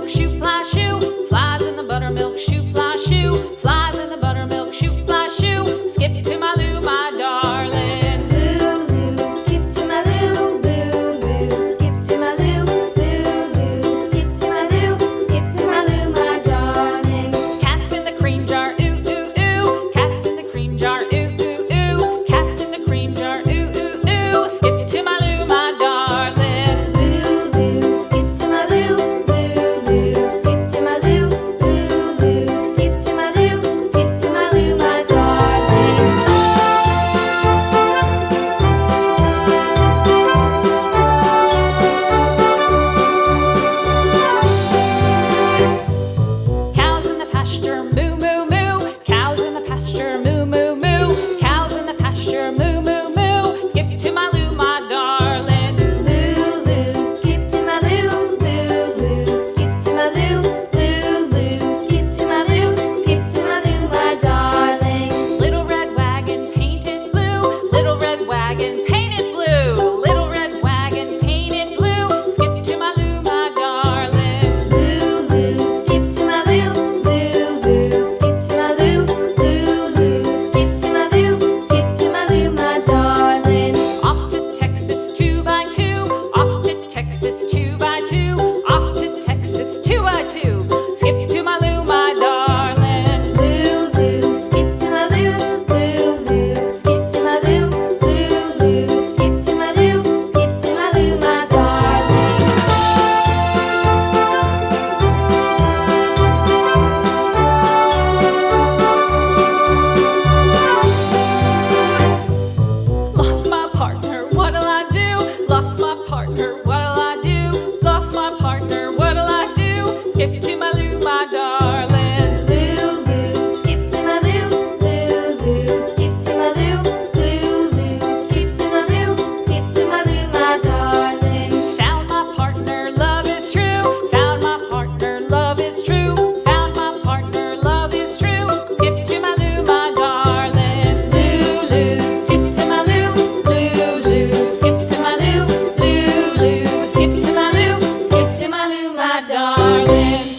buttermilk shoe, fly shoe. Flies in the buttermilk shoe, fly shoe. Flies in the buttermilk shoe, fly shoe. Skip to my Lou, my darling. Lou, skip to my Lou, Lou, skip to my Lou, Lou, skip to my Lou, skip to my Lou, my darling. Cats in the cream jar, ooh, ooh, ooh. Cats in the cream jar, ooh, ooh, ooh. Cats in the cream jar, ooh, ooh, ooh. Skip to my Lou, my darling. Lou, skip to my Lou, Lou, skip to my Lou, Lou, skip to my Lou, skip to my Lou, my darling. Cows in the pasture, moo, moo, moo. Cows in the pasture, moo, moo, moo. Cows in the pasture, moo, moo, moo. Skip to my Lou, my darling. Lou, skip to my Lou, Lou, skip to my Lou, Lou, skip to my Lou, skip to my Lou, my darling. Little red wagon painted blue. Little red wagon painted blue. Little red wagon painted blue. Skip to my Lou, my darling. Lou, skip to my Lou, Lou, skip to my Lou, Lou, skip to my Lou, skip to my Lou, my darling. Off to Texas 2x2. Off to Texas 2x2. Off to Texas 2x2. Skip to my Lou, my darling. Lou, skip to my Lou, Lou, skip to my Lou, Lou, skip to my Lou, skip to my Lou, my darling. Lost my partner, what'll I do? Lost my partner, what'll I do? Lost my partner, what'll I do? Skip to my Lou, my darling. Lou, skip to my Lou, Lou, skip to my Lou, Lou, skip to my Lou, skip to my Lou, my darling. Found my partner, love is true. Found my partner, love is true. Found my partner, love is true. Skip to my Lou, my darling. Lou, skip to my Lou, Lou, skip to my Lou, Lou, skip to my Lou, skip to my Lou, my darling.